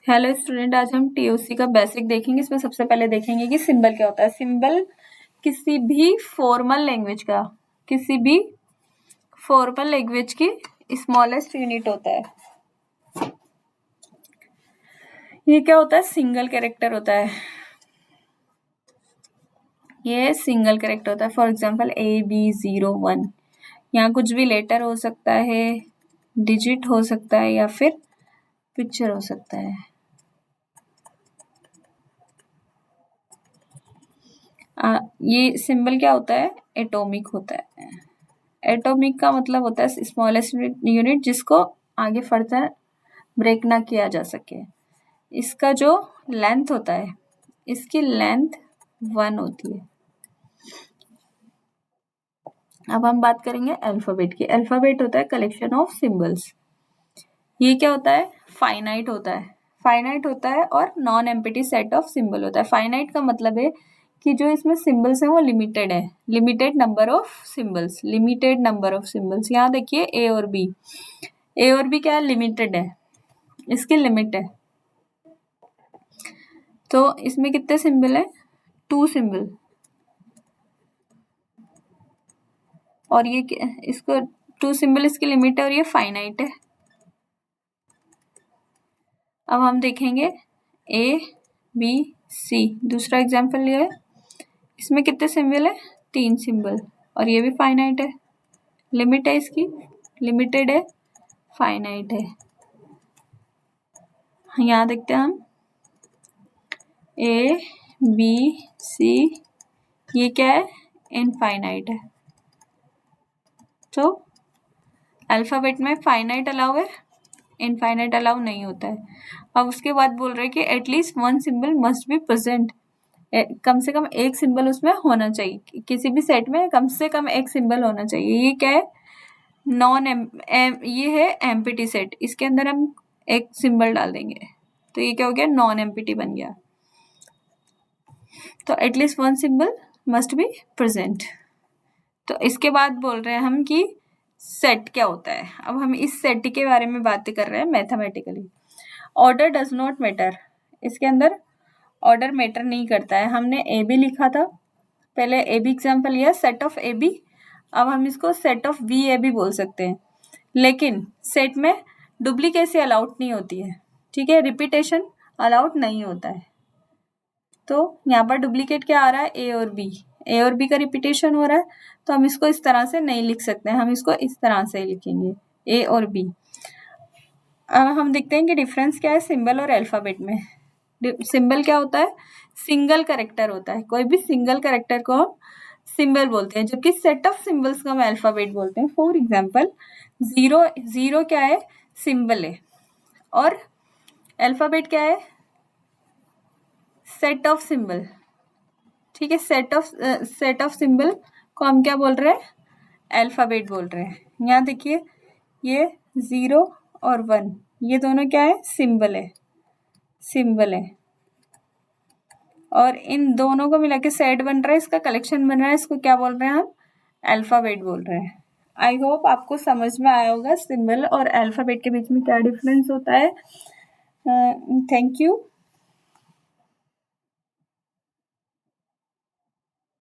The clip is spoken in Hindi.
हेलो स्टूडेंट, आज हम टीओसी का बेसिक देखेंगे। इसमें सबसे पहले देखेंगे कि सिंबल क्या होता है। सिंबल किसी भी फॉर्मल लैंग्वेज की स्मॉलेस्ट यूनिट होता है। ये क्या होता है? सिंगल कैरेक्टर होता है। ये सिंगल कैरेक्टर होता है। For example AB01। यहाँ कुछ भी लेटर हो सकता है, डिजिट हो सकता है या फिर पिक्चर हो सकता है। ये सिंबल क्या होता है? एटॉमिक होता है। एटॉमिक का मतलब होता है स्मॉलेस्ट यूनिट जिसको आगे फर्दर ब्रेक ना किया जा सके। इसका जो लेंथ होता है, इसकी लेंथ 1 होती है। अब हम बात करेंगे अल्फाबेट की। अल्फाबेट होता है कलेक्शन ऑफ सिंबल्स। ये क्या होता है? फाइनाइट होता है और non empty set of symbol होता है। फाइनाइट का मतलब है कि जो इसमें सिंबल्स हैं वो लिमिटेड है। Limited number of symbols. यहाँ देखिए ए और बी क्या है? लिमिटेड है, इसकी लिमिट है। तो इसमें कितने सिंबल है? 2 सिंबल। और ये इसको 2 सिंबल इसकी लिमिट है और ये फाइनाइट है। अब हम देखेंगे ABC, दूसरा एग्जाम्पल लिया है। इसमें कितने सिंबल है? 3 सिंबल और ये भी फाइनाइट है। लिमिट है इसकी, लिमिटेड है, फाइनाइट है। यहाँ देखते हैं हम ABC, ये क्या है? इनफाइनाइट है। तो अल्फाबेट में फाइनाइट अलाउ है, इनफाइनाइट अलाउ नहीं होता है। अब उसके बाद बोल रहे हैं कि at least 1 symbol must be present. कम से कम एक सिंबल उसमें होना चाहिए। किसी भी सेट में कम से कम एक सिंबल होना चाहिए। ये क्या है? ये है एम्प्टी सेट। इसके अंदर हम एक सिंबल डाल देंगे तो ये क्या हो गया? नॉन एम्प्टी बन गया। तो at least 1 symbol must be present. तो इसके बाद बोल रहे हैं हम कि सेट क्या होता है। अब हम इस सेट के बारे में बात कर रहे हैं mathematically. Order does not matter. इसके अंदर ऑर्डर मैटर नहीं करता है। हमने ए बी लिखा था पहले, ए बी एग्जाम्पल लिया, सेट ऑफ ए बी। अब हम इसको सेट ऑफ बी ए भी बोल सकते हैं। लेकिन सेट में डुप्लीकेसी अलाउड नहीं होती है, ठीक है? रिपीटेशन अलाउड नहीं होता है। तो यहाँ पर डुप्लीकेट क्या आ रहा है? ए और बी का रिपीटेशन हो रहा है। तो हम इसको इस तरह से नहीं लिख सकते, हम इसको इस तरह से लिखेंगे, ए और बी। अब हम देखते हैं कि डिफरेंस क्या है सिंबल और अल्फाबेट में। सिंबल क्या होता है? सिंगल कैरेक्टर होता है। कोई भी सिंगल कैरेक्टर को हम सिंबल बोलते हैं, जबकि सेट ऑफ सिंबल्स को हम अल्फाबेट बोलते हैं। फॉर एग्जांपल जीरो क्या है? सिंबल है। और अल्फाबेट क्या है? सेट ऑफ सिंबल, ठीक है? सेट ऑफ सिंबल को हम क्या बोल रहे हैं? अल्फाबेट बोल रहे हैं। यहाँ देखिए ये 0 और 1, ये दोनों क्या है? सिंबल है। और इन दोनों को मिला के सेट बन रहा है, इसका कलेक्शन बन रहा है। इसको क्या बोल रहे हैं हम? अल्फाबेट बोल रहे हैं। आई होप आपको समझ में आया होगा सिंबल और अल्फाबेट के बीच में क्या डिफरेंस होता है। Thank you.